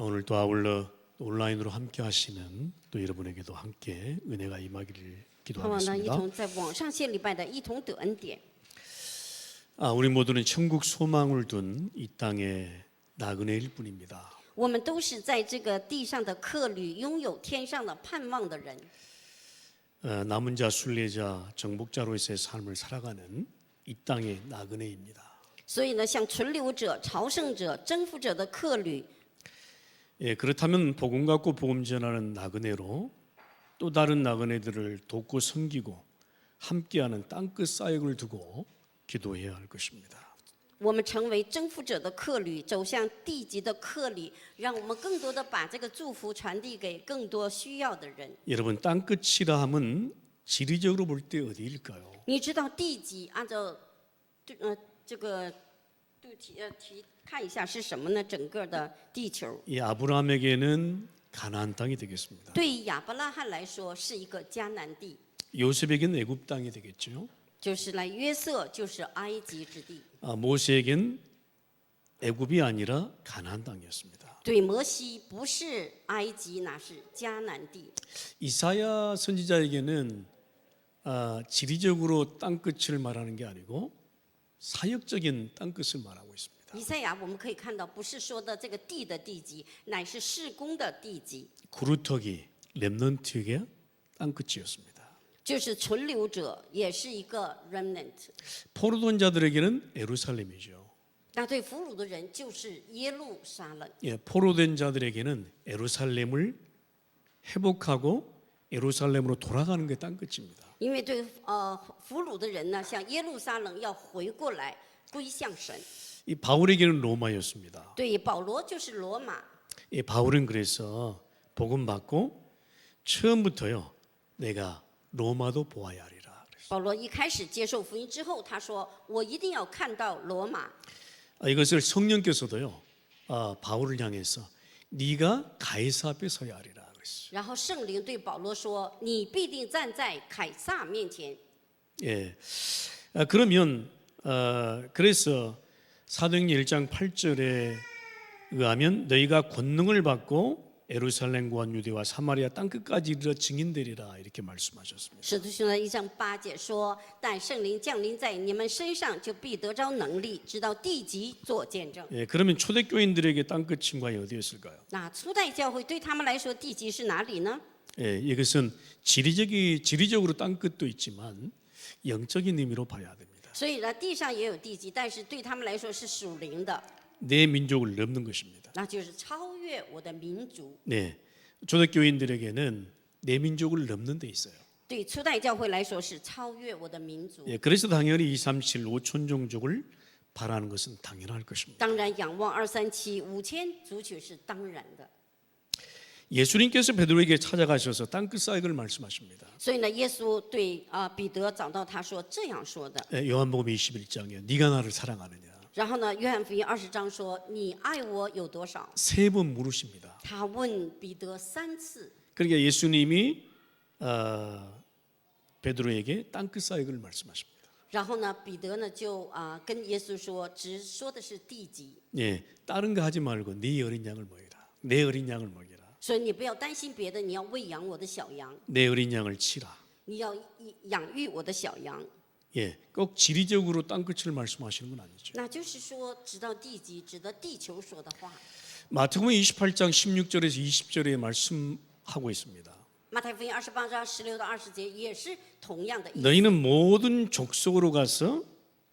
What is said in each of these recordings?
오늘도 아울러 온라인으로 함께 하시는 또 여러분에게도 함께 은혜가 임하기를 盼望呢，一 기도하겠습니다. 同在网上献礼拜的，一同得恩典。 우리 모두는 천국 소망을 둔 이 땅의 나그네일 뿐입니다. 我们都是在这个地上的客旅，拥有天上的盼望的人。 남은 자, 순례자, 정복자로서의 삶을 살아가는 이 땅의 나그네입니다. 所以呢，像存留者、朝圣者、征服者的客旅， 그렇다면 복음 갖고 복음 전하는 나그네로 또 다른 나그네들을 돕고 섬기고 함께하는 땅끝 사역을 두고 기도해야 할 것입니다. 我们成为征服者的客旅，走向地级的客旅，让我们更多的把这个祝福传递给更多需要的人。 여러분, 땅끝이라 하면 지리적으로 볼 때 어디일까요? 你知道地级按照这个题看一下是什么呢？整个的地球 이 아브라함에게는 가나안 땅이 되겠습니다. 对于亚伯拉罕来说是一个迦南地， 요셉에겐 애굽 땅이 되겠죠. 就是来约瑟就是埃及之地。 모세에겐 애굽이 아니라 가나안 땅이었습니다. 对摩西不是埃及，那是迦南地。 이사야 선지자에게는 지리적으로 땅끝을 말하는 게 아니고 사역적인 땅끝을 말하고 있습니다. 以赛亚我们可以看到，不是说的这个地的地级，乃是事工的地级， 구루터기, 렘넌트에게 땅끝이었습니다. 就是存留者，也是一个 remnant。 포로된 자들에게는 예루살렘이죠. 那对俘虏的人就是耶路撒冷。 포로된 자들에게는 예루살렘을 회복하고 예루살렘으로 돌아가는 게 땅끝입니다. 因为对俘虏的人呢，像耶路撒冷要回过来归向神。 이 바울에게는 로마였습니다. 对保罗就是罗马。 이 바울은 그래서 복음 받고 처음부터요, 내가 로마도 보아야 하리라. 保罗一开始接受福音之后，他说：“我一定要看到罗马。” 이것을 성령께서도요, 바울을 향해서 네가 가이사 앞에 서야 하리라. 然后圣灵对保罗说：“你必定站在凯撒面前。” 예, 그러면 그래서 사도행전 1장 8절에 의하면 너희가 권능을 받고 예루살렘과 유대와 사마리아 땅끝까지 이르러 증인되리라 이렇게 말씀하셨습니다. 使徒行传1章8节说：“但圣灵降临在你们身上，就必得着能力，直到地极做见证。” 예, 그러면 초대교인들에게 땅끝인 과연 어디였을까요? 那初代教会对他们来说，地极是哪里呢？ 예, 이것은 지리적으로 땅끝도 있지만 영적인 의미로 봐야 됩니다. 所以呢，地上也有地极，但是对他们来说是属灵的， 내 민족을 넘는 것입니다. 那就是超越我的民族。 네, 초대교인들에게는 내 민족을 넘는 데 있어요. 对初代教会来说是超越我的民族。 예, 그래서 당연히 237 5천 종족을 바라는 것은 당연할 것입니다. 当然，仰望237 5000族群是当然的。 예수님께서 베드로에게 찾아가셔서 땅끝 사역을 말씀하십니다. 所以呢，耶稣对彼得找到他说这样说的。 예, 요한복음 21장에 네가 나를 사랑하느냐 然后呢，约翰福音20章说：“你爱我有多少？” 세 번 물으십니다. 他问彼得3次。 그러니까 예수님이 베드로에게 땅끝 사역을 말씀하십니다. 然后呢，彼得呢就跟耶稣说，只说的是地级， 예, 다른 거 하지 말고 네 어린 양을 먹이라. 내 어린 양을 먹이라. 所以你不要担心别的，你要喂养我的小羊， 내 어린 양을 치라. 你要养育我的小羊。 예, 꼭 지리적으로 땅끝을 말씀하시는 건 아니죠. 那就是说，直到地级，指的地球说的话。 마태복음 28장 16절에서 20절에 말씀하고 있습니다. 马太福音28章16到20节也是同样的意思。 너희는 모든 족속으로 가서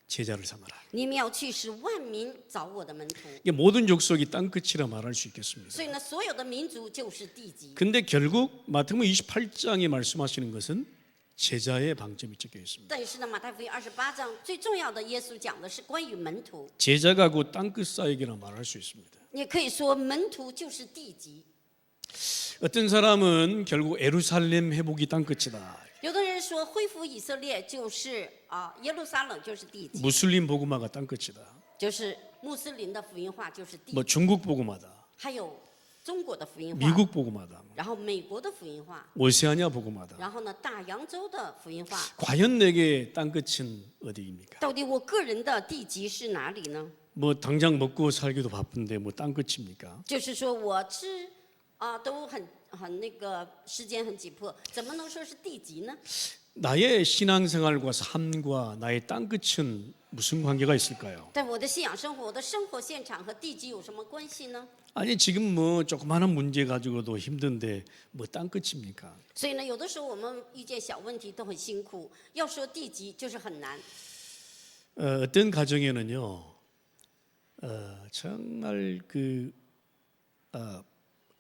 제자를 삼아라. 你们要去使万民找我的门徒。 이게 모든 족속이 땅끝이라 말할 수 있겠습니다. 所以呢，所有的民族就是地级。 근데 결국 마태복음 28장에 말씀하시는 것은 제자의 방점이 찍혀 있습니다. 但是呢，马太福音28章最重要的，耶稣讲的是关于门徒。 제자가 곧 땅끝 사역이라 말할 수 있습니다. 也可以说，门徒就是地级。 어떤 사람은 결국 예루살렘 회복이 땅끝이다. 有的人说，恢复以色列就是耶路撒冷就是地级， 무슬림 복음화가 땅끝이다. 就是穆斯林的福音化就是地 뭐 级， 중국 복음화다. 还有中国的福音化， 미국 복음화다. 然后美国的福音化， 오세아니아 복음화다. 然后呢大洋洲的福音化。 과연 내게 땅끝은 어디입니까? 到底我个人的地级是哪里呢？ 뭐 당장 먹고 살기도 바쁜데 뭐 땅끝입니까? 就是说我吃都很那个时间很紧迫，怎么能说是地级呢？ 나의 신앙생활과 삶과 나의 땅끝은 무슨 관계가 있을까요? 但我的信仰生活，我的生活现场和地级有什么关系呢？ 아니 지금 뭐 조그마한 문제 가지고도 힘든데 뭐 땅끝입니까? 所以呢，有的时候我们遇见小问题都很辛苦，要说地级就是很难。 어떤 가정에는요, 정말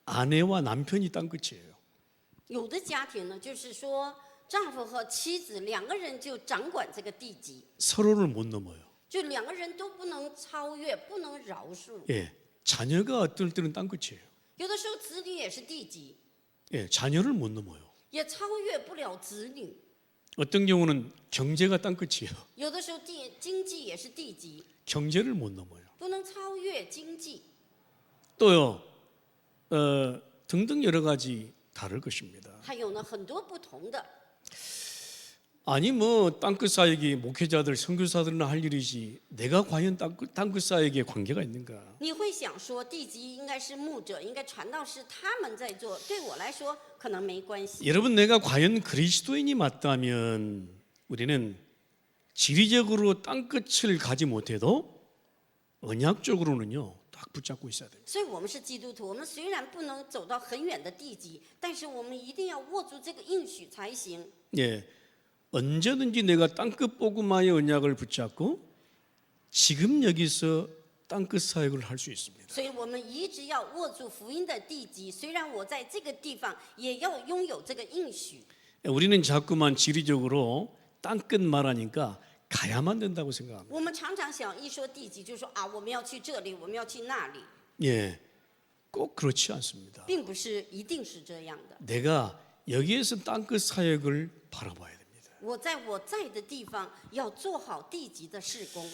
아내와 남편이 땅끝이에요. 有的家庭呢，就是说丈夫和妻子两个人就掌管这个地级， 서로를 못 넘어요. 就两个人都不能超越，不能饶恕。 예, 자녀가 어떨 때는 땅끝이에요. 有的时候子女也是地级， 예, 자녀를 못 넘어요. 也超越不了子女。 어떤 경우는 경제가 땅끝이에요. 有的时候经济也是地级， 경제를 못 넘어요. 不能超越经济。 또요, 등등 여러 가지 다를 것입니다. 还有呢，很多不同的。 아니 뭐 땅끝 사역이 목회자들 선교사들은 할 일이지 내가 과연 땅끝 사역에 관계가 있는가? 你会想说，地级应该是牧者，应该传道师他们在做，对我来说可能没关系。 여러분 내가 과연 그리스도인이 맞다면 우리는 지리적으로 땅끝을 가지 못해도 언약적으로는요 딱 붙잡고 있어야 됩니다. 所以我们是基督徒，我们虽然不能走到很远的地级，但是我们一定要握住这个应许才行。 예, 언제든지 내가 땅끝 복음화의 언약을 붙잡고 지금 여기서 땅끝 사역을 할 수 있습니다. 所以我们一直要握住福音的地级，虽然我在这个地方，也要拥有这个应许。 우리는 자꾸만 지리적으로 땅끝 말하니까 가야만 된다고 생각합니다. 我们常常想一说地级，就说我们要去这里，我们要去那里， 예, 꼭 그렇지 않습니다. 并不是一定是这样的。 내가 여기에서 땅끝 사역을 바라봐야 됩니다. 我在的地方要做好地级的事工。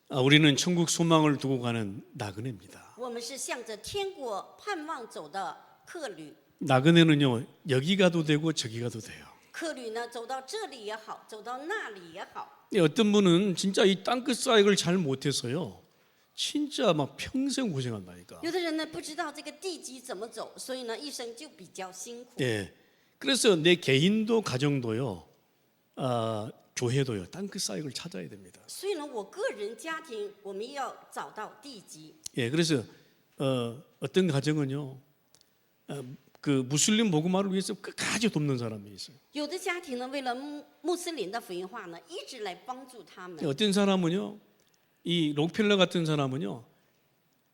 우리는 천국 소망을 두고 가는 나그네입니다. 我们是向着天国盼望走的客旅。 나그네는요 여기 가도 되고 저기 가도 돼요. 客旅呢，走到这里也好，走到那里也好。 어떤 분은 진짜 이 땅끝 사역을 잘 못해서요 진짜 막 평생 고생한다니까. 有的人呢，不知道这个地级怎么走，所以呢，一生就比较辛苦。 예, 그래서 내 개인도 가정도요, 교회도요 땅끝 사역을 찾아야 됩니다. 所以呢，我个人家庭，我们要找到地级。 예, 그래서 어떤 가정은요, 그 무슬림 복음화를 위해서 끝까지 돕는 사람이 있어요. 有的家庭呢，为了穆斯林的福音化呢，一直来帮助他们。 어떤 사람은요, 이 록펠러 같은 사람은요,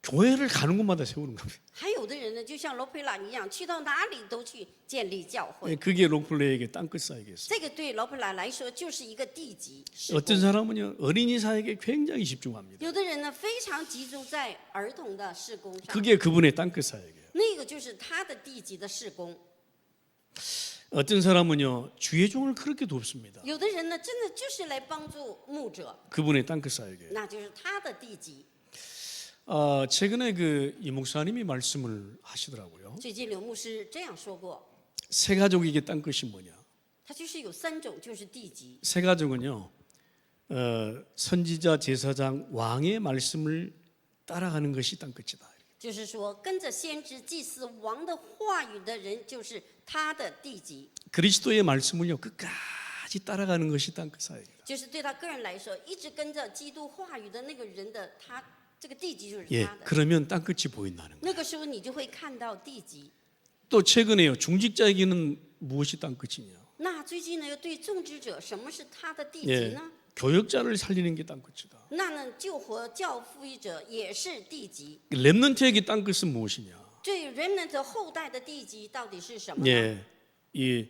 교회를 가는 곳마다 세우는 겁니다. 还有的人呢，就像罗培拉一样，去到哪里都去建立教 예, 会。 그게 록펠러에게 땅끝 사역이었어요. 这个对罗培拉来说就是一个地级事 어떤 工。 사람은요, 어린이 사역에 굉장히 집중합니다. 有的人呢，非常集中在儿童的事工上， 그게 그분의 땅끝 사역이에요. 那个就是他的地级的事工。 어떤 사람은요, 주의 종을 그렇게 돕습니다. 有的人呢，真的就是来帮助牧者， 그분의 땅끝 사역이에요. 那就是他的地级。 최근에 이 목사님이 말씀을 하시더라고요. 最近刘牧师这样说过， 새 가족에게 땅끝이 뭐냐? 他就是有3种，就是地级。 새 가족은요, 선지자, 제사장, 왕의 말씀을 따라가는 것이 땅끝이다. 就是说，跟着先知、祭司、王的话语的人，就是他的地级。 그리스도의 말씀을요, 끝까지 따라가는 것이 땅끝 사역이에요. 就是对他个人来说，一直跟着基督话语的那个人的他，这个地级就是 예, 他的。 그러면 땅끝이 보인다는 거예요. 那个时候你就会看到地级。 또 최근에요, 중직자에게는 무엇이 땅끝이냐? 那最近呢，又对种植者，什么是他的地级 예, 呢？ 교역자를 살리는 게 땅끝이다. 那呢，救活教父义者也是地级。 렘넌트에게 땅끝은 무엇이냐? 对 remnant 后代的地级到底是什么呢？ 예, 이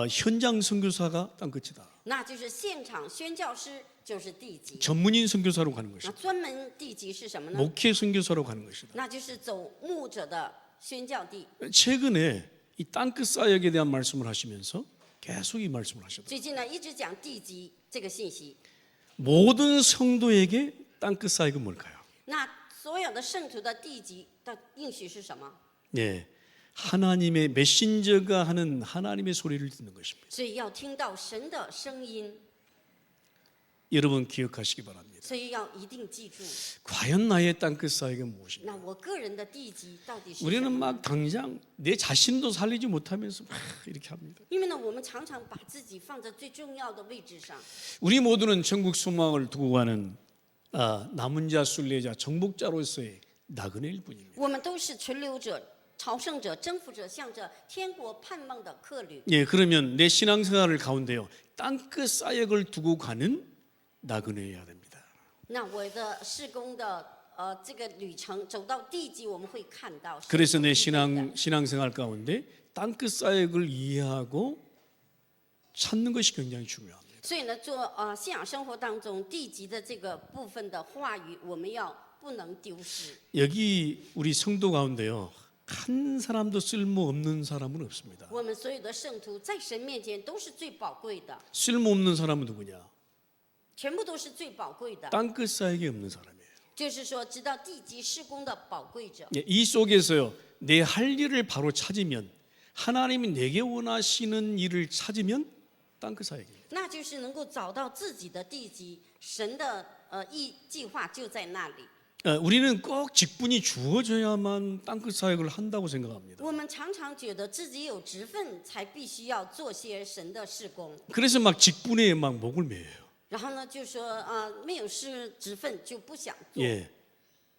현장 선교사가 땅끝이다. 那就是现场宣教师就是地级。 전문인 선교사로 가는 那 것이다. 专门地级是什么呢？ 목회 선교사로 가는 것이다. 那就是走牧者的宣教地。 최근에 이 땅끝 사역에 대한 말씀을 하시면서 계속 이 말씀을 하셨다. 最近呢，一直讲地级这个信息。 모든 성도에게 땅끝 사역은 뭘까요? 那所有的圣徒的地级的应许是什么？ 예, 하나님의 메신저가 하는 하나님의 소리를 듣는 것입니다. 所以要听到神的声音。 여러분 기억하시기 바랍니다. 所以要一定记住， 과연 나의 땅끝 사역이 무엇인가? 那我个人的地基到底是什 우리는 么？ 막 당장 내 자신도 살리지 못하면서 막 이렇게 합니다. 因为呢，我们常常把自己放在最重要的位置上。 우리 모두는 천국 소망을 두고 가는 남은 자, 순례자, 정복자로서의 나그네일 뿐입니다. 我们都是存留者、朝圣者、征服者，向着天国盼望的客旅。 예, 그러면 내 신앙생활을 가운데요 땅끝 사역을 두고 가는 나그네여야 됩니다. 那我的事工的这个旅程走到地基，我们会看到。 그래서 내 신앙생활 가운데 땅끝 사역을 이해하고 찾는 것이 굉장히 중요합니다. 所以呢，做信仰生活当中地基的这个部分的话语，我们要不能丢失。 여기 우리 성도 가운데요 한 사람도 쓸모없는 사람은 없습니다. 我们所有的圣徒在神面前都是最宝贵的， 쓸모없는 사람은 누구냐? 全部都是最宝贵的。 땅끝 사역이 없는 사람이에요. 就是说，知道地基事工的宝贵者。 예, 이 속에서요 내 할 일을 바로 찾으면 하나님이 내게 원하시는 일을 찾으면 땅끝 사역이에요. 那就是能够找到自己的地基，神的计划就在那里。 우리는 꼭 직분이 주어져야만 땅끝 사역을 한다고 생각합니다. 我们常常觉得自己有职分，才必须要做些神的事工。 그래서 막 직분에 막 목을 매요. 然后呢，就说没有职分就不想做。 예,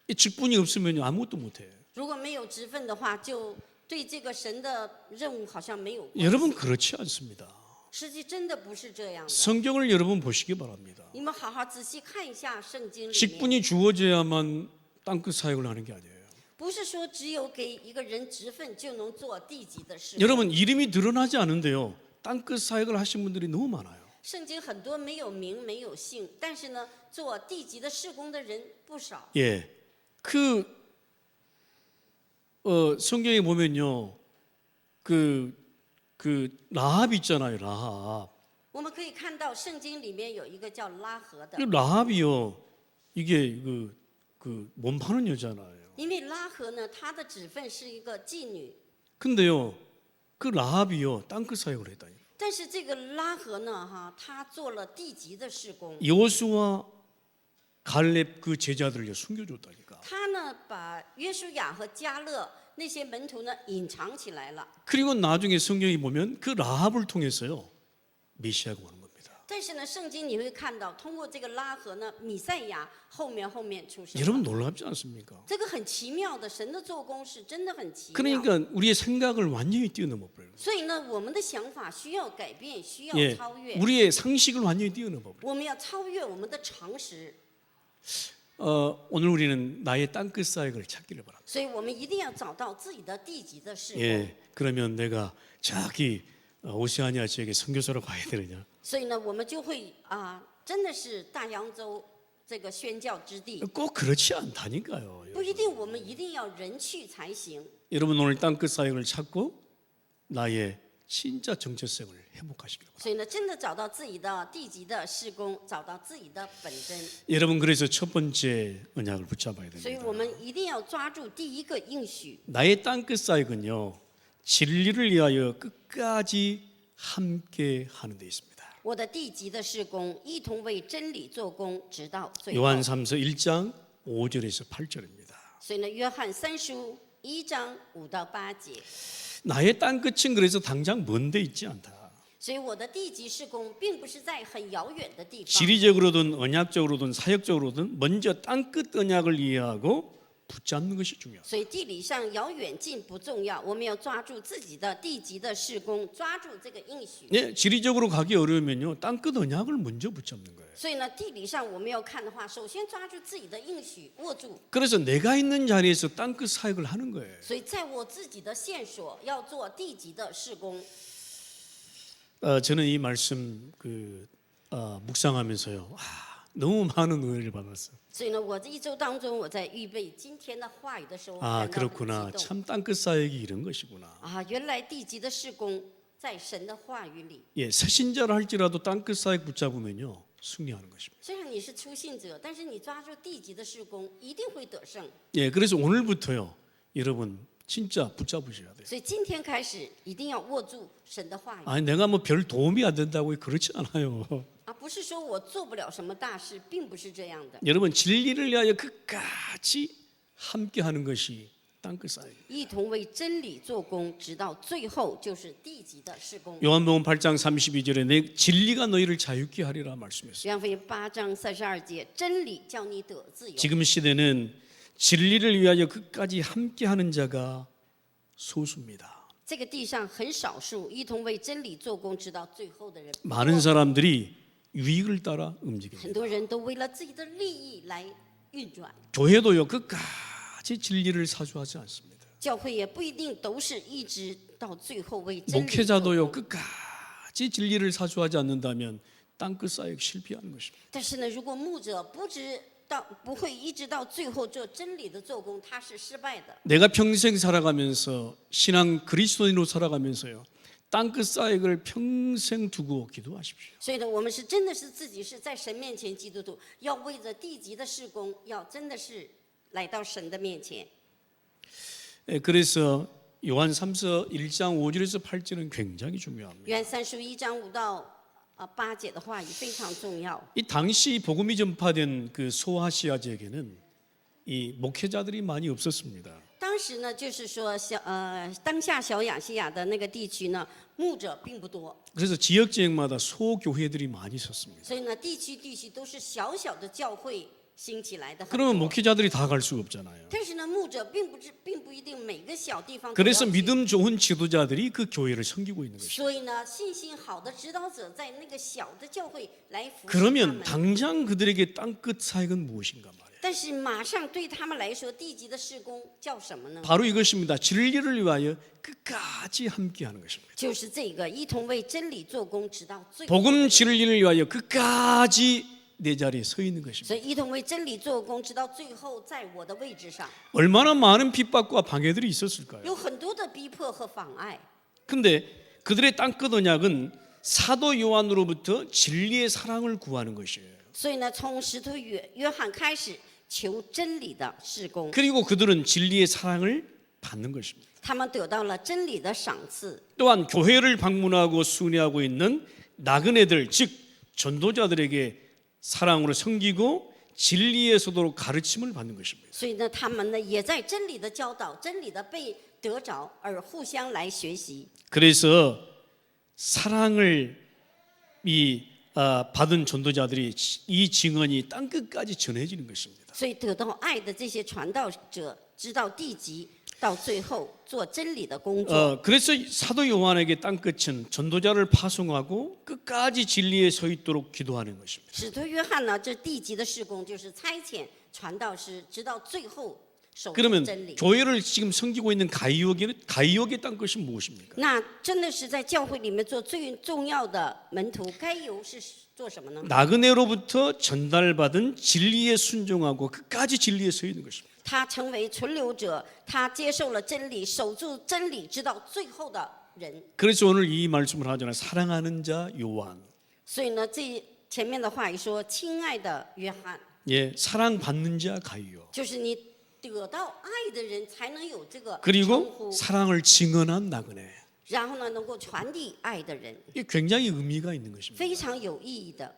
이 직분이 없으면 아무것도 못해요. 如果没有职分的话，就对这个神的任务好像没有关系。 여러분 그렇지 않습니다. 实际真的不是这样的。 성경을 여러분 보시기 바랍니다. 你们好好仔细看一下圣经里面， 직분이 주어져야만 땅끝 사역을 하는 게 아니에요. 不是说只有给一个人职分就能做地级的事。 여러분 이름이 드러나지 않은데요 땅끝 사역을 하신 분들이 너무 많아요. 圣经很多没有名没有姓，但是呢，做地级的事工的人不少。 예, 성경에 보면요, 그 라합 있잖아요, 라합. 我们可以看到圣经里面有一个叫拉合的 그 ， 라합이요, 이게 몸 파는 여자잖아요. 因为拉合呢，她的职分是一个妓女， 근데요, 그 라합이요, 땅끝 사역을 했다니. 但是这个拉合呢，她做了地级的事工， 여호수아 갈렙 그 제자들을 숨겨줬다니까. 她呢把约书亚和迦勒那些门徒呢隐藏起来了。 그리고 나중에 성경에 보면 그 라합을 통해서요, 메시아가 오는 겁니다. 但是呢，圣经你会看到，通过这个拉合呢，米赛亚后面出生了。 여러분 놀랍지 않습니까? 这个很奇妙的，神的做工是真的很奇妙。 그러니까 우리의 생각을 완전히 뛰어넘어 버려요. 所以呢，我们的想法需要改变，需要 예, 超越。 우리의 상식을 완전히 뛰어넘어 버려요. 我们要超越我们的常识， 오늘 우리는 나의 땅끝 사역을 찾기를 바랍니다. 所以我们一定要找到自己的地级的事工。 예, 그러면 내가 저기 오세아니아 지역에 선교사로 가야 되느냐? 所以呢，我们就会真的是大洋洲这个宣教之地， 꼭 그렇지 않다니까요. 不一定我们一定要人去才行。 여러분 오늘 땅끝 사역을 찾고 나의 진짜 정체성을 회복하시길 바랍니다. 所以呢，真的找到自己的地级的事工，找到自己的本真。 여러분 그래서 첫 번째 언약을 붙잡아야 所以 됩니다. 我们一定要抓住第一个应许。 나의 땅끝 사역은요 진리를 위하여 끝까지 함께 하는 데 있습니다. 我的地级的事工，一同为真理做工，直到最后。 요한3서 1장 5절에서 8절입니다. 所以呢，约翰三书1章5到8节。 나의 땅끝은 그래서 당장 먼 데 있지 않다. 所以我的地级事工并不是在很遥远的地方， 지리적으로든 언약적으로든 사역적으로든 먼저 땅끝 언약을 이해하고 붙잡는 것이 중요합니다. 所以地理上遥远近不重要，我们要抓住自己的地级的事工，抓住这个应许。 네, 지리적으로 가기 어려우면요 땅끝 언약을 먼저 붙잡는 거예요. 所以呢，地理上我们要看的话，首先抓住自己的应许，握住。 그래서 내가 있는 자리에서 땅끝 사역을 하는 거예요. 所以在我自己的线索，要做地级的事工。 저는 이 말씀 묵상하면서요 너무 많은 은혜를 받았어요. 所以呢，我这一周当中，我在预备今天的话语的时候， 아 感到很 그렇구나. 激动。 참 땅끝 사역이 이런 것이구나. 原来地级的事工在神的话语里。 예, 새신자를 할지라도 땅끝 사역 붙잡으면요 승리하는 것입니다. 虽然你是初信者，但是你抓住地级的事工，一定会得胜。 예, 그래서 오늘부터요 여러분 진짜 붙잡으셔야 돼요. 所以今天开始，一定要握住神的话语。 아니 내가 뭐 별 도움이 안 된다고 그렇지 않아요. 不是说我做不了什么大事，并不是这样的。 여러분 진리를 위하여 끝까지 함께하는 것이 땅끝 사역. 一同为真理做工，直到最后就是地级的事工。 요한복음 8장 32절에 내 진리가 너희를 자유케 하리라 말씀했어요. 约翰福音8章32节，真理叫你得自由。 지금 시대는 진리를 위하여 끝까지 함께하는 자가 소수입니다. 这个地上很少数一同为真理做工，直到最后的人不多。 많은 사람들이 유익을 따라 움직입니다. 很多人都为了自己的利益来运转， 교회도요 끝까지 진리를 사수하지 않습니다. 教会也不一定都是一直到最后为真理做 목회자도요 工。 끝까지 진리를 사수하지 않는다면 땅끝 사역 실패하는 것입니다. 但是呢，如果牧者不会一直到最后做真理的做工，他是失败的。 내가 평생 살아가면서 신앙 그리스도인으로 살아가면서요 땅끝 사역을 평생 두고 기도하십시오. 所以呢，我们是真的是自己是在神面前基督徒，要为着地级的事工，要真的是来到神的面前。 그래서 요한 3서 1장 5절에서 8절은 굉장히 중요합니다. 约翰31章5到8节的话语非常重要。 이 당시 복음이 전파된 그 소아시아 지역에는 이 목회자들이 많이 없었습니다. 当时呢，就是说当下小亚细亚的那个地区呢，牧者并不多， 그래서 지역 지역마다 소교회들이 많이 있었습니다. 所以呢，地区都是小小的教会兴起来的。很 그러면 多 목회자들이 다 갈 수가 없잖아요. 但是呢，牧者并不一定每个小地方都要 그래서 去。 믿음 좋은 지도자들이 그 교회를 섬기고 있는 것이죠. 所以呢，信心好的指导者在那个小的教会来服侍他 그러면 们。 당장 그들에게 땅끝 사역은 무엇인가 말이에요. 但是马上对他们来说，地级的事工叫什么呢？ 바로 이것입니다. 진리를 위하여 끝까지 함께하는 것입니다. 就是这个一同为真理做工，直到最后。 복음 진리를 위하여 끝까지 내 자리에 서 있는 것입니다. 所以一同为真理做工，直到最后，在我的位置上， 얼마나 많은 핍박과 방해들이 있었을까요? 有很多的逼迫和妨碍。 근데 그들의 땅끝 언약은 사도 요한으로부터 진리의 사랑을 구하는 것이에요. 所以呢，从使徒约翰开始求真理的事工， 그리고 그들은 진리의 사랑을 받는 것입니다. 他们得到了真理的赏赐。 또한 교회를 방문하고 순회하고 있는 나그네들 즉 전도자들에게 사랑으로 섬기고 진리의 소도로 가르침을 받는 것입니다. 所以呢，他们呢也在真理的教导、真理的被得着而互相来学习。 그래서 사랑을 받은 전도자들이 이 증언이 땅끝까지 전해지는 것입니다. 所以得到爱的这些传道者，知道地级，到最后做真理的工作。 그래서 사도 요한에게 땅끝은 전도자를 파송하고 끝까지 진리에 서 있도록 기도하는 것입니다. 使徒约翰呢，这地级的事工就是差遣传道师，直到最后守住 그러면 真理。 교회를 지금 섬기고 있는 가이옥의 땅끝이 무엇입니까? 那真的是在教会里面做最重要的门徒，该由是做什么呢？ 나그네로부터 전달받은 진리에 순종하고 끝까지 진리에 서 있는 것입니다. 他成为存留者，他接受了真理，守住真理，直到最后的人。 그래서 오늘 이 말씀을 하잖아요. 사랑하는 자 요한. 所以呢，这前面的话语说：“亲爱的约翰， 예, 사랑받는 자 가이오. 就是你得到爱的人才能有这个称 그리고 呼， 사랑을 증언한 나그네. 然后呢，能够传递爱的人， 이게 굉장히 의미가 있는 것입니다. 非常有意义的。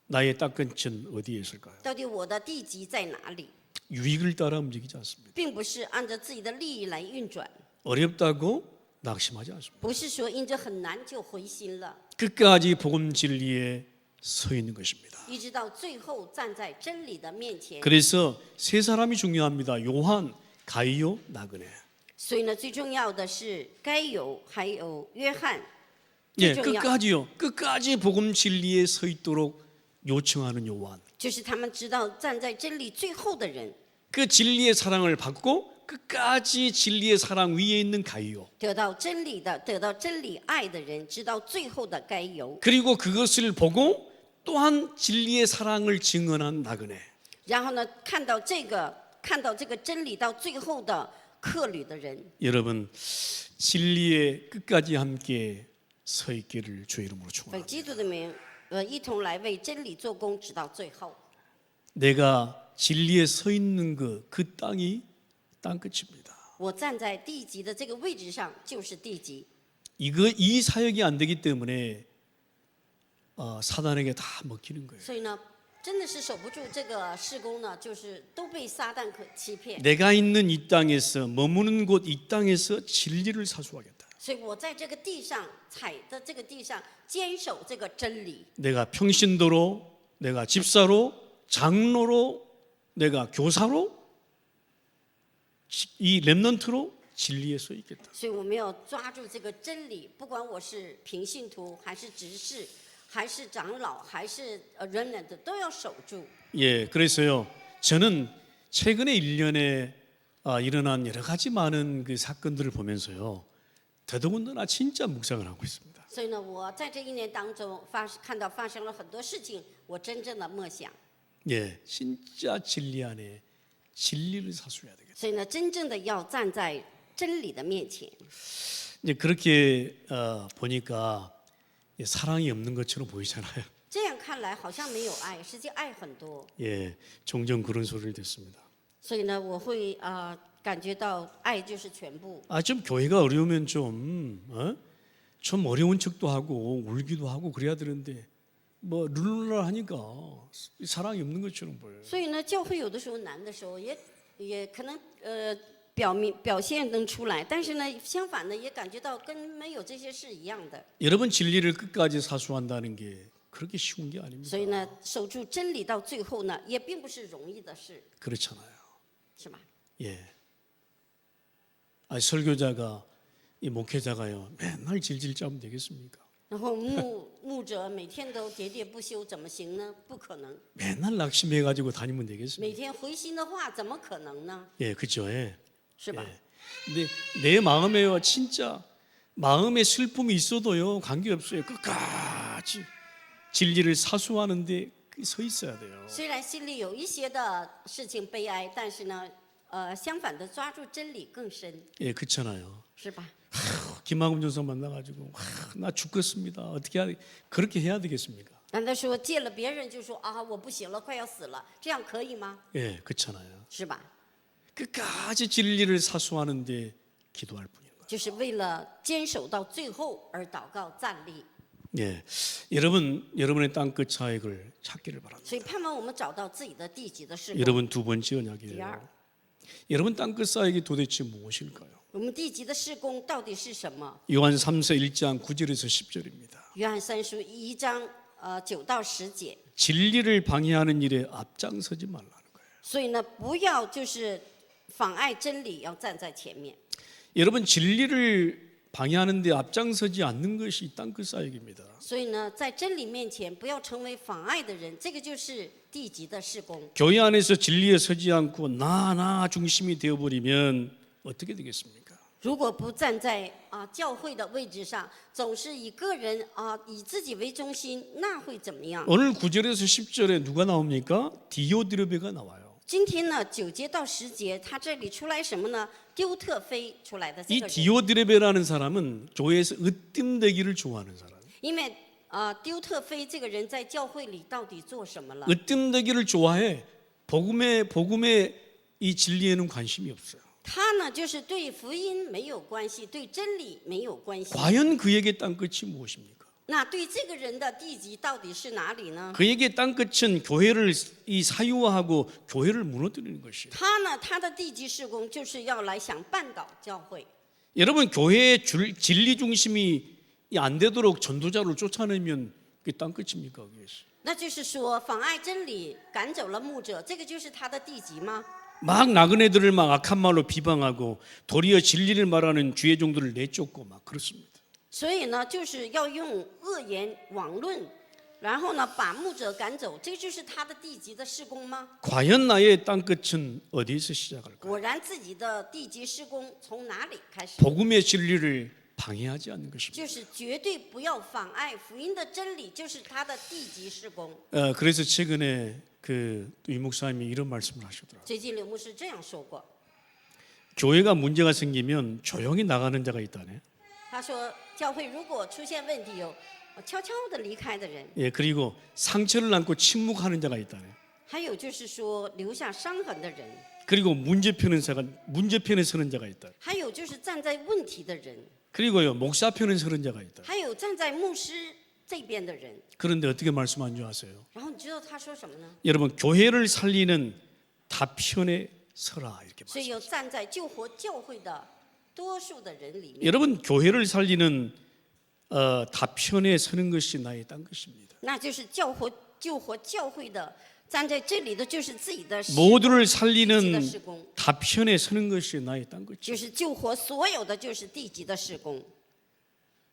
나의 땅끝은 어디에 있을까요? 到底我的地级在哪里？ 유익을 따라 움직이지 않습니다. 并不是按照自己的利益来运转， 어렵다고 낙심하지 않습니다. 不是说因着很难就灰心了， 끝까지 복음 진리에 서 있는 것입니다. 一直到最后站在真理的面前。 그래서 세 사람이 중요합니다. 요한, 가이오, 나그네. 所以呢，最重要的是该有还有约翰， 예, 最重要 끝까지 복음 진리에 서 있도록 요청하는 요한. 就是他们知道站在真理最后的人， 그 진리의 사랑을 받고 끝까지 진리의 사랑 위에 있는 가이오. 得到真理的、得到真理爱的人，直到最后的该有。 그리고 그것을 보고 또한 진리의 사랑을 증언한 나그네. 然后呢，看到这个真理到最后的客旅的人， 여러분 진리에 끝까지 함께 서 있기를 주의 이름으로 本 축원합니다. 基督的名，一同来为真理做工，直到最后。 내가 진리에 서 있는 그 땅이 땅끝입니다. 我站在地级的这个位置上，就是地级。 이 사역이 안 되기 때문에 사단에게 다 먹히는 거예요. 所以呢，真的是守不住这个事工呢，就是都被撒旦可欺骗。 내가 있는 이 땅에서 머무는 곳 이 땅에서 진리를 사수하겠다. 所以我在这个地上踩的这个地上坚守这个真理。 내가 평신도로, 내가 집사로, 장로로, 내가 교사로, 이 렘넌트로 진리에 서 있겠다. 所以我们要抓住这个真理，不管我是平信徒，还是执事，还是长老，还是remnant，都要守住。 예, 그래서요. 저는 최근에 1년에 일어난 여러 가지 많은 그 사건들을 보면서요. 더더군다나 진짜 묵상을 하고 있습니다. 所以呢，我在这一年当中看到发生了很多事情，我真正的默想。 예, 진짜 진리 안에 진리를 사수해야 되겠다. 所以呢，真正的要站在真理的面前。 이제 그렇게 보니까 사랑이 없는 것처럼 보이잖아요. 这样看来好像没有爱，实际爱很多。 예, 종종 그런 소리를 듣습니다. 所以呢，我会感觉到爱就是全部。 좀 교회가 어려우면 좀 어려운 척도 하고 울기도 하고 그래야 되는데 뭐 룰루랄 하니까 사랑이 없는 것처럼 보여요. 所以呢，教会有的时候难的时候，也可能表现能出来，但是呢，相反呢，也感觉到跟没有这些事一样的。 여러분 진리를 끝까지 사수한다는 게 그렇게 쉬운 게 아닙니다. 所以呢，守住真理到最后呢，也并不是容易的事， 그렇잖아요. 是吧？ 예. 설교자가 이 목회자가요 맨날 질질 짜면 되겠습니까? 然后牧者每天都喋喋不休，怎么行呢？不可能。 맨날 낙심해가지고 다니면 每 되겠습니까? 天回心的话，怎么可能呢？ 예, 그죠. 예. 是吧？ 근데 내 마음에요 진짜 마음에 슬픔이 있어도요 관계없어요. 끝까지 진리를 사수하는데 서 있어야 돼요. 虽然心里有一些的事情悲哀，但是呢，相反的抓住真理更深， 예, 그렇잖아요. 是吧？ 김학금 전사 만나가지고 나 죽겠습니다. 어떻게 그렇게 해야 되겠습니까? 难道说借了别人就说啊我不行了，快要死了，这样可以吗？ 예, 그렇잖아요. 是吧？ 끝까지 진리를 사수하는데 기도할 뿐인 거예요. 就是为了坚守到最后而祷告站立。 예, 여러분의 땅끝 사역을 찾기를 바랍니다. 所以盼望我们找到自己的地级的事工。 여러분 두 번째 第二 언약이에요. 여러분 땅끝 사역이 도대체 무엇일까요? 我们地级的事工到底是什么？ 요한 3서 1장 9절에서 10절입니다. 约翰三书1章9到10节。 진리를 방해하는 일에 앞장서지 말라는 거예요. 所以呢，不要就是妨碍真理，要站在前面。 여러분 진리를 방해하는데 앞장서지 않는 것이 땅끝 사역입니다. 所以呢，在真理面前不要成为妨碍的人，这个就是地级的事工。 교회 안에서 진리에 서지 않고 나 중심이 되어버리면 어떻게 되겠습니까? 如果不站在教会的位置上，总是以个人以自己为中心，那会怎么样？ 오늘 9절에서 10절에 누가 나옵니까? 디오드르베가 나와요. 今天呢，9节到10节，他这里出来什么呢？丢特菲出来的这 이 个人， 디오드르베라는 사람은 교회에서 으뜸되기를 좋아하는 사람. 因为丢特菲这个人在教会里到底做什么了？ 으뜸되기를 좋아해. 복음의 이 진리에는 관심이 없어요. 他呢，就是对福音没有关系，对真理没有关系。 과연 그에게 땅끝이 무엇입니까? 那对这个人的地级到底是哪里呢？ 그에게 땅끝은 교회를 이 사유화하고 교회를 무너뜨리는 것이에요. 他呢，他的地级事工就是要来想绊倒教会。 여러분 교회의 진리 중심이 안 되도록 전도자를 쫓아내면 그게 땅끝입니까? 그게? 那就是说，妨碍真理，赶走了牧者，这个就是他的地级吗？ 막 나그네들을 막 악한 말로 비방하고 도리어 진리를 말하는 주의 종들을 내쫓고 막 그렇습니다. 所以呢，就是要用恶言妄论，然后呢，把牧者赶走，这就是他的地级的事工吗？ 과연 나의 땅끝은 어디에서 시작할까? 果然自己的地级事工从哪里开始？ 복음의 진리를 방해하지 않는 것입니다. 就是绝对不要妨碍福音的真理，就是他的地级事工。 그래서 최근에 이 목사님이 이런 말씀을 하시더라고요. 最近刘牧师这样说过， 교회가 문제가 생기면 조용히 나가는 자가 있다네. 他说教会如果出现问题，有悄悄的离开的人， 예, 그리고 상처를 안고 침묵하는 자가 있다네. 还有就是说留下伤痕的人， 그리고 문제편에 서는 자가 있다. 还有就是站在问题的人， 그리고요 목사 편에 서는 자가 있다. 还有站在牧师这边的人。 그런데 어떻게 말씀한 줄 아세요? 然后你知道他说什么呢？ 여러분 교회를 살리는 다편에 서라 이렇게 所以 말씀. 有站在救活教会的多数的人里面， 여러분 교회를 살리는 다편에 서는 것이 나의 딴 것입니다. 那就是救活教会的，站在这里的就是自己的事， 모두를 自己的 살리는 事工， 다편에 서는 것이 나의 딴 것입니다. 就是救活所有的就是地级的事工。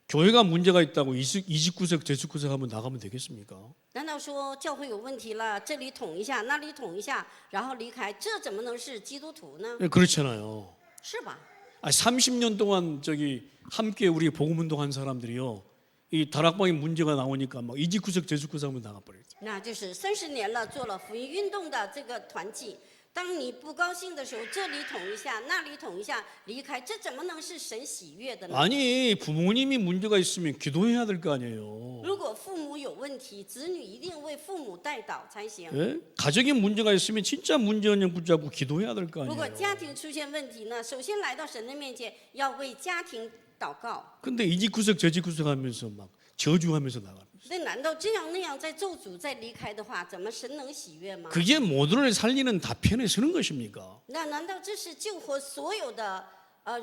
교회가 문제가 있다고 29석 제19석 하면 나가면 되겠습니까? 难道说教会有问题了，这里捅一下，那里捅一下，然后离开，这怎么能是基督徒呢？ 그렇잖아요. 是吧？ 30년 동안 함께 우리 복음운동한 사람들이요. 이 다락방에 문제가 나오니까 막 29석 제19석 하면 나가버려요. 那就是30年了，做了福音运动的这个团契。当你不高兴的时候，这里捅一下，那里捅一下，离开，这怎么能是神喜悦的呢？ 아니 부모님이 문제가 있으면 기도해야 될 거 아니에요. 如果父母有问题，子女一定为父母代祷才行。 예? 가정에 문제가 있으면 진짜 문제 원형 붙잡고 기도해야 될 거 如果 아니에요. 家庭出现问题呢，首先来到神的面前，要为家庭祷告。 근데 29석 제19석 하면서 막 저주하면서 나갑니다. 那难道这样那样在咒诅再离开的话，怎么神能喜悦吗？ 그게 모두를 살리는 다편에 서는 것입니까? 那难道这是救活所有的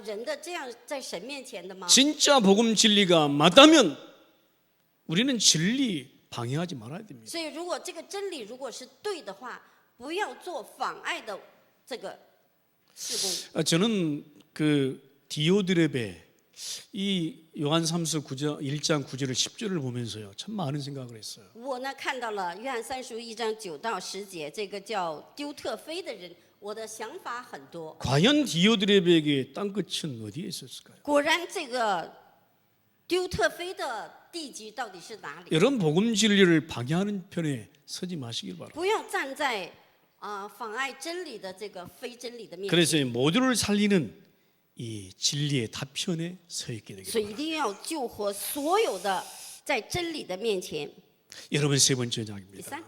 人的这样在神面前的吗？ 진짜 복음 진리가 맞다면 우리는 진리 방해하지 말아야 됩니다. 所以，如果这个真理如果是对的话，不要做妨碍的这个事工。 저는 그 디오드레베 이 요한 3서 9장 1장 9절을 10절을 보면서요 참 많은 생각을 했어요. 我呢看到了约翰三书1章9到10节，这个叫丢特菲的人，我的想法很多。 과연 디오드레베에게 땅끝은 어디에 있었을까요? 果然，这个丢特菲的地级到底是哪里？ 여러분 복음 진리를 방해하는 편에 서지 마시길 바랍니다. 不要站在妨碍真理的这个非真理的面前。 그래서 모두를 살리는 이 진리의 다편에 서 있게 되길 所以 바랍니다. 一定要救活所有的在真理的面前。 여러분 세 번째 第 장입니다. 三，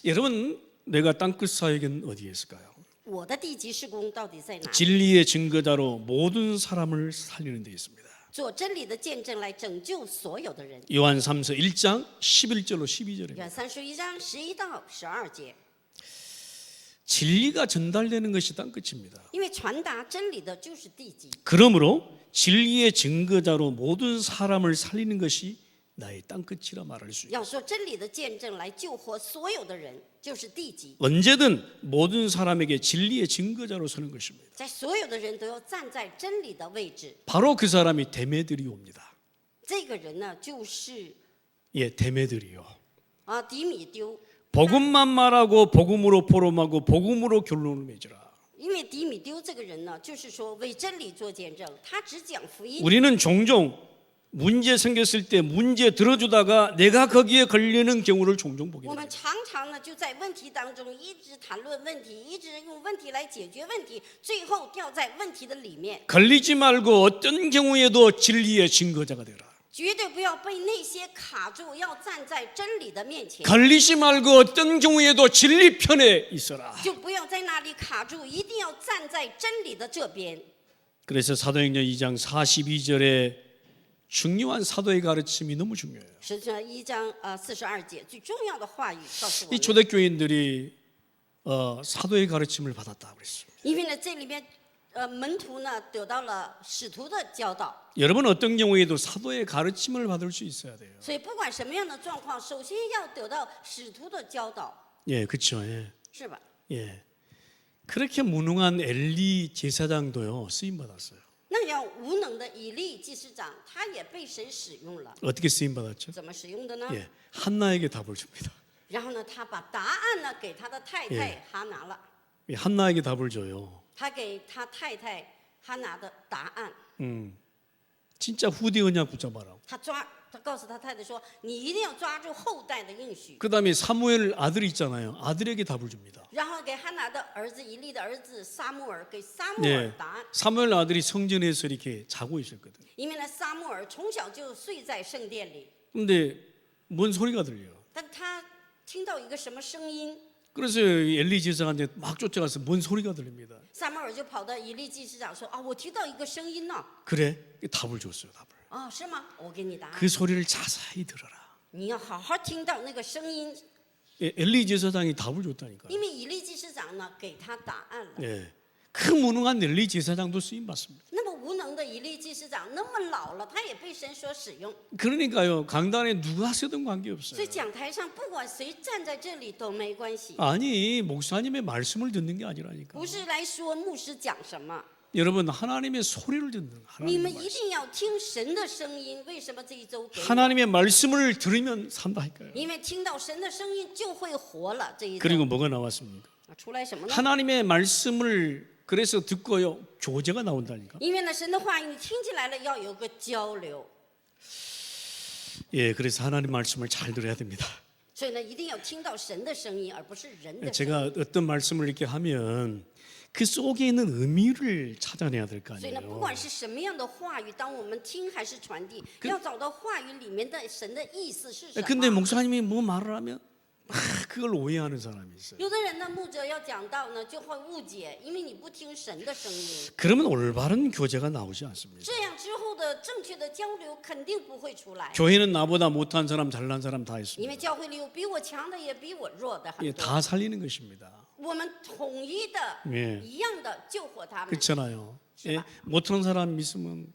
여러분 내가 땅끝 사역은 어디에 있을까요? 我的地级事工到底在哪里？ 진리의 증거자로 모든 사람을 살리는 데 있습니다. 做真理的见证来拯救所有的人。 요한 3서 1장 11절로 约 12절입니다. 翰三书1章11到12节， 진리가 전달되는 것이 땅끝입니다. 因为传达真理的就是地级， 그러므로 진리의 증거자로 모든 사람을 살리는 것이 나의 땅끝이라 말할 수 있습니다. 要说真理的见证来救活所有的人，就是地级。 언제든 모든 사람에게 진리의 증거자로 서는 것입니다. 在所有的人都要站在真理的位置。 바로 그 사람이 데메드리오입니다. 这个人呢，就是 예, 데메드리오. 底米丢， 복음만 말하고 복음으로 포럼하고 복음으로 결론을 맺으라. 因为底米丢这个人呢，就是说为真理做见证，他只讲福音。 우리는 종종 문제 생겼을 때 문제 들어주다가 내가 거기에 걸리는 경우를 종종 보게 我 됩니다. 们常常呢就在问题当中一直谈论问题，一直用问题来解决问题，最后掉在问题的里面。 걸리지 말고 어떤 경우에도 진리의 증거자가 되라. 绝对不要被那些卡住，要站在真理的面前， 걸리지 말고 어떤 경우에도 진리 편에 있어라. 就不要在那里卡住，一定要站在真理的这边。 그래서 사도행전 2장 42절에 중요한 사도의 가르침이 너무 중요해요. 实际上1章42节最重要的话语告诉我 이 们， 초대교인들이 사도의 가르침을 받았다고 그랬습니다. 因为呢这里边门徒呢得到了使徒的教导， 여러분 어떤 경우에도 사도의 가르침을 받을 수 있어야 돼요. 所以不管什么样的状况，首先要得到使徒的教导， 예, 그렇죠. 예. 是吧？ 예. 그렇게 무능한 엘리 제사장도요 쓰임 받았어요. 那样无能的以利祭司长，他也被神使用了， 어떻게 쓰임 받았죠? 怎么使用的呢？ 예, 한나에게 답을 줍니다. 然后呢，他把答案呢给他的太太哈拿了， 예, 한나에게 답을 줘요. 他给他太太哈拿的答案， 진짜 후대 언약 붙잡아라. 他告诉他太太说，你一定要抓住后代的应许。 그다음에 사무엘 아들 있잖아요. 아들에게 답을 줍니다. 然后给哈拿的儿子以利的儿子撒母耳给撒母耳 예, 答案， 사무엘 아들이 성전에서 이렇게 자고 있었거든요. 因为呢撒母耳从小就睡在圣殿里， 근데 뭔 소리가 들려요. 但他听到一个什么声音， 그래서 엘리 제사장한테 막 쫓아가서 뭔 소리가 들립니다. 撒母耳就跑到以利祭司长说啊，我听到一个声音呢， 그래? 답을 줬어요. 답을. 哦，是吗？我给你答案， 그 소리를 자세히 들어라. 你要好好听到那个声音， 예, 엘리 제사장이 답을 줬다니까요. 因为以利祭司长呢给他答案了。 예, 그 무능한 엘리 제사장도 쓰임 받습니다. 那么无能的以利祭司长那么老了，他也被神所使用。 그러니까요, 강단에 누가 쓰든 관계없어요. 所以讲台上不管谁站在这里都没关系， 아니, 목사님의 말씀을 듣는 게 아니라니까. 不是来说牧师讲什么， 여러분, 하나님의 소리를 듣는 你 하나님의 们一 말씀. 定要听神的声音。为什么这一周给我？ 하나님의 말씀을 들으면 산다니까요. 因为听到神的声音就会活了。这一周 그리고 뭐가 나왔습니까? 出来什么呢？ 하나님의 말씀을 그래서 듣고요, 교제가 나온다니까. 因为呢，神的话语你听起来了，要有个交流， 예, 그래서 하나님 말씀을 잘 들어야 됩니다. 所以呢，一定要听到神的声音，而不是人的声音。 제가 어떤 말씀을 이렇게 하면 그 속에 있는 의미를 찾아내야 될 거 所以呢，不 아니에요. 管是什么样的话语，当我们听还是传递，要找到话语里面的神的意思是什 근데 么。 목사님이 뭐 말을 하면 그걸 오해하는 사람이 있어요. 有的人呢，牧者要讲到呢，就会误解，因为你不听神的声音， 그러면 올바른 교제가 나오지 않습니다. 这样之后的正确的交流肯定不会出来。 교회는 나보다 못한 사람, 잘난 사람 다 因为 있습니다. 教会里有比我强的，也比我弱的很 예, 多。 다 살리는 것입니다. 我们统一的、 예. 一样的救活他们。 그렇잖아요. 예, 시바. 못한 사람 있으면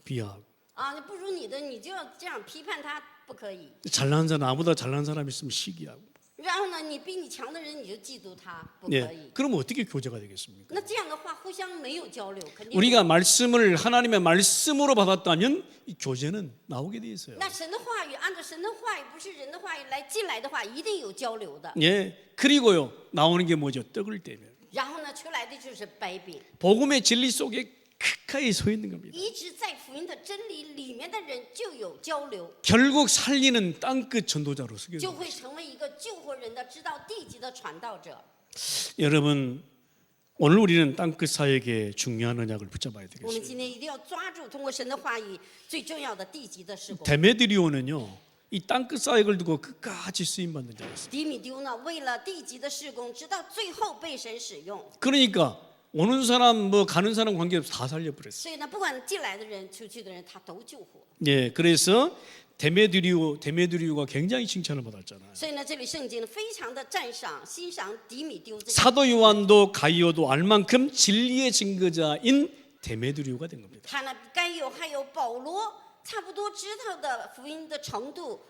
비하하고 啊，不如你的，你就要这样批判他，不可以。 잘난 사람, 나보다 잘난 사람 있으면 시기하고. 然后呢，你比你强的人，你就嫉妒他，不可 예, 以。 그럼 어떻게 교제가 되겠습니까? 那这样的话，互相没有交流，肯定不。 우리가 말씀을 하나님의 말씀으로 받았다면 이 교제는 나오게 돼 있어요. 那神的话语，按照神的话语，不是人的话语来进来的话，一定有交流的。 예, 그리고요 나오는 게 뭐죠? 떡을 떼면 然后呢，出来的就是掰饼。 복음의 진리 속에 가까이 서 있는 겁니다. 一直在福音的真理里面的人就有交流， 결국 살리는 땅끝 전도자로 서게 就 돼요. 会成为一个救活人的、知道地级的传道者。 여러분 오늘 우리는 땅끝 사역에 중요한 언약을 붙잡아야 我们 되겠습니다. 今天一定要抓住通过神的话语最重要的地级的事工。 데메드리오는요 이 땅끝 사역을 두고 끝까지 쓰임 받는 자였어요. 迪米丢呢，为了地级的事工，直到最后被神使用。 그러니까 오는 사람 뭐 가는 사람 관계없이 다 살려버렸어요. 所以呢，不管进来的人、出去的人，他都救活。 예, 그래서 데메드리오가 굉장히 칭찬을 받았잖아요. 所以呢，这里圣经非常的赞赏、欣赏迪米丢这个。 사도 요한도 가이오도 알 만큼 진리의 증거자인 데메드리오가 된 겁니다. 他呢，该有还有保罗差不多知道的福音的程度，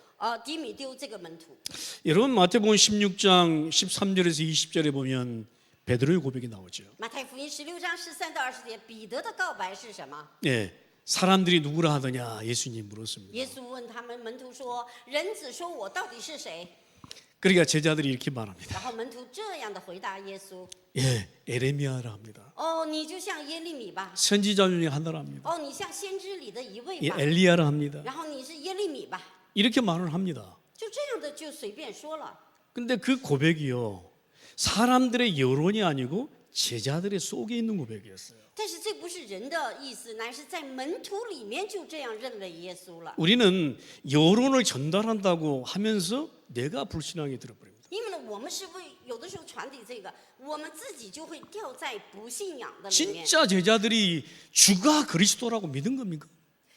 迪米丢这个门徒。 여러분 마태복음 16장 13절에서 20절에 보면 베드로의 고백이 나오죠. 马太福音16章13到20节，彼得的告白是什么？ 예, 사람들이 누구라 하더냐 예수님 물었습니다. 耶稣问他们门徒说：“人子说我到底是谁？” 그러니까 제자들이 이렇게 말합니다. 然后门徒这样的回答耶稣 예, 에레미야라 합니다. ：“哦，你就像耶利米吧， 선지자 중에 하나라 합니다. 哦，你像先知里的一位 예, 吧， 엘리야라 합니다. 然后你是耶利米吧。” 이렇게 말을 합니다. 就这样的就随便说了。 근데 그 고백이요 사람들의 여론이 아니고 제자들의 속에 있는 고백이었어요. 但是这不是人的意思，乃是在门徒里面就这样认为耶稣了。 우리는 여론을 전달한다고 하면서 내가 불신앙에 들어버립니다. 因为呢，我们是为有的时候传递这个，我们自己就会掉在不信仰的里面。 진짜 제자들이 주가 그리스도라고 믿은 겁니까?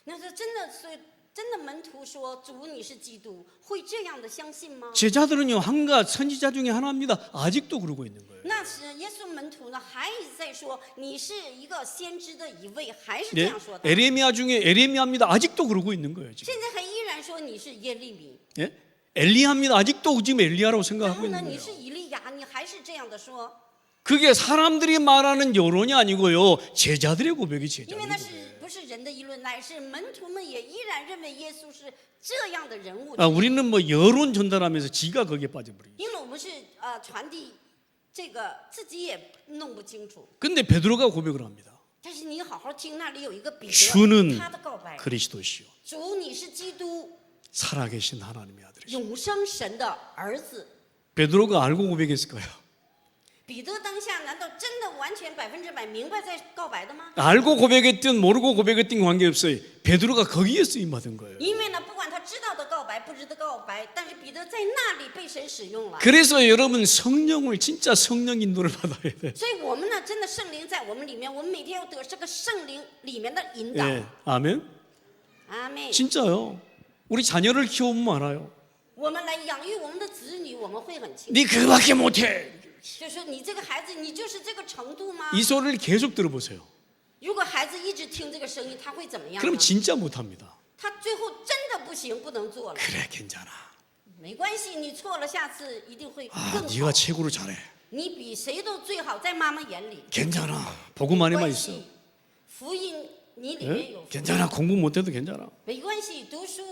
那是真的，所以真的门徒说主你是基督，会这样的相信吗？ 제자들은요 한가 선지자 중에 하나입니다. 아직도 그러고 있는 거예요. 那是耶稣门徒呢，还一直在说你是一个先知的一位，还是这 네, 样说的。 에레미야 중에 에레미야입니다. 아직도 그러고 있는 거예요. 지금. 现在还依然说你是耶利米， 예? 엘리야입니다. 아직도 지금 엘리야라고 然 생각하고 后呢 있는 你 거예요. 是以利亚，你还是这样的说， 그게 사람들이 말하는 여론이 아니고요. 제자들의 고백이 因 제자들의 为那是 고백. 不是人的议论，乃是门徒们也依然认为耶稣是这样的人物。 아, 우리는 뭐 여론 전달하면서 지가 거기에 빠져버리죠. 因为我们是传递这个自己也弄不清楚。 근데 베드로가 고백을 합니다. 但是你好好听，那里有一个彼 주는 得，他的告白： 그리스도시요 主，你是基督， 살아계신 하나님의 아들이시요. 永生神的儿子。 베드로가 알고 고백했을까요? 彼得当下难道真的完全100%明白在告白的吗？ 알고 고백했든 모르고 고백했든 관계없어요. 베드로가 거기에 쓰임 받은 거예요. 因为呢，不管他知道的告白，不知道告白，但是彼得在那里被神使用了。 그래서 여러분 성령을 진짜 성령 인도를 받아야 돼. 所以我们呢，真的圣灵在我们里面，我们每天要得这个圣灵里面的引导。 예, 아멘. 阿妹， 진짜요. 우리 자녀를 키워보면 알아요. 我们来养育我们的子女，我们会很清楚。 네 그거밖에 못해. 就说你这个孩子，你就是这个程度吗？ 이 소리를 계속 들어보세요. 如果孩子一直听这个声音，他会怎么样呢？ 그럼 진짜 못합니다. 他最后真的不行，不能做了。 그래 괜찮아. 没关系，你错了，下次一定会 아 更 네가 好。 최고로 잘해. 你比谁都最好，在妈妈眼里。 괜찮아. 복음 안에만 关 있어. 系，福音你里面 네? 有福， 괜찮아. 공부 못해도 괜찮아. 没关系，读书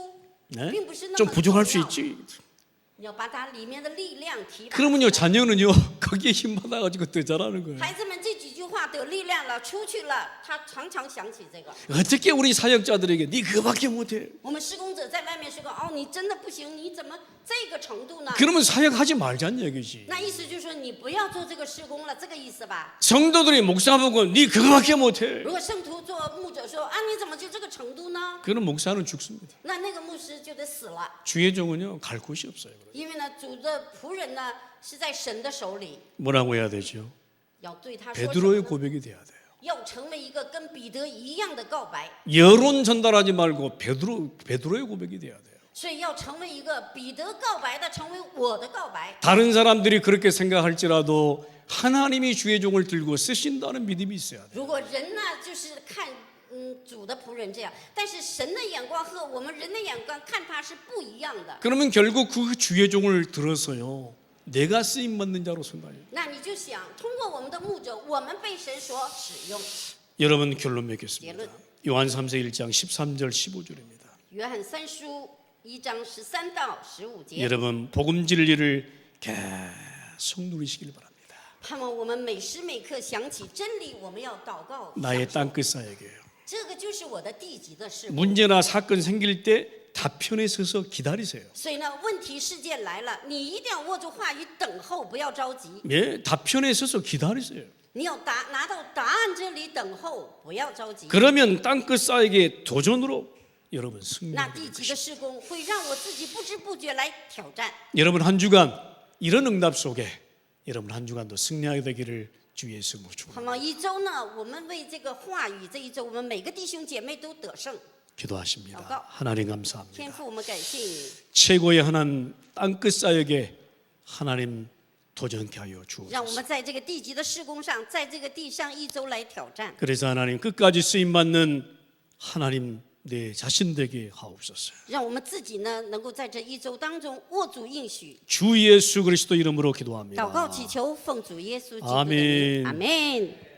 네? 并不是那 좀 么 부족할 重 수 要。 있지. 你要把它里面的力量提拔。 그러면요 자녀는요 거기에 힘 받아가지고 더 잘하는 거예요. 孩子们这几句话得力量了，出去了，他常常想起这个。 어떻게 우리 사역자들에게 네 그거밖에 못해. 我们施工者在外面说哦，你真的不行，你怎么这个程度呢？ 그러면 사역하지 말자는 얘기지. 那意思就是说你不要做这个施工了，这个意思吧？ 성도들이 목사 보고 네 그거밖에 못해. 如果圣徒做牧者说啊，你怎么就这个程度呢？ 그는 목사는 죽습니다. 那个牧师就得死了， 주의 종은요 갈 곳이 없어요. 因为呢，主的仆人呢是在神的手里， 뭐라고 해야 되죠? 要对他说什么 베드로의 呢？ 고백이 돼야 돼요. 要成为一个跟彼得一样的告白， 여론 전달하지 말고 베드로의 고백이 돼야 돼요. 所以要成为一个彼得告白的，成为我的告白。 다른 사람들이 그렇게 생각할지라도 하나님이 주의 종을 들고 쓰신다는 믿음이 있어야 돼요. 如果人呢，就是看主的仆人这样，但是神的眼光和我们人的眼光看他是不一样的。 그러면 결국 그 주의 종을 들어서요 내가 쓰임 받는 자로 선다요. 那你就想，通过我们的牧者，我们被神所使用。 여러분 결론 맺겠습니다. 결론. 요한 3서 1장 13절 15절입니다. 约翰三书1章13到15节， 여러분 복음 진리를 계속 누리시길 바랍니다. 盼望我们每时每刻想起真理，我们要祷告。 나의 享受 땅끝 사역이에요. 这个就是我的地级的事工。 문제나 사건 생길 때 답편에 서서 기다리세요. 所以呢，问题事件来了，你一定要握住话语，等候，不要着急。 예, 답편에 서서 기다리세요. 你要拿到答案这里等候，不要着急。 그러면 땅끝 사역의 도전으로 여러분 那 승리하게 地 될 级的 것입니다. 事工会让我自己不知不觉来挑战。 여러분 한 주간 이런 응답 속에 여러분 한 주간도 승리하게 되기를 주 예수 이름으로 盼 축원합니다. 望一周呢，我们为这个话语，这一周我们每个弟兄姐妹都得胜。 기도하십니다. 하나님 天 감사합니다. 父，我们感谢你， 최고의 하나님 땅끝 사역에 하나님 도전케 하여 让我 주옵소서. 们在这个地级的事工上，在这个地上一周来挑战。 그래서 하나님 끝까지 쓰임 받는 하나님 내 자신 되게 하옵소서. 让我们自己呢，能够在这一周当中握主应许， 주 예수 그리스도 이름으로 기도합니다. 祷告祈求，奉主耶稣基督的 아멘 名，阿门。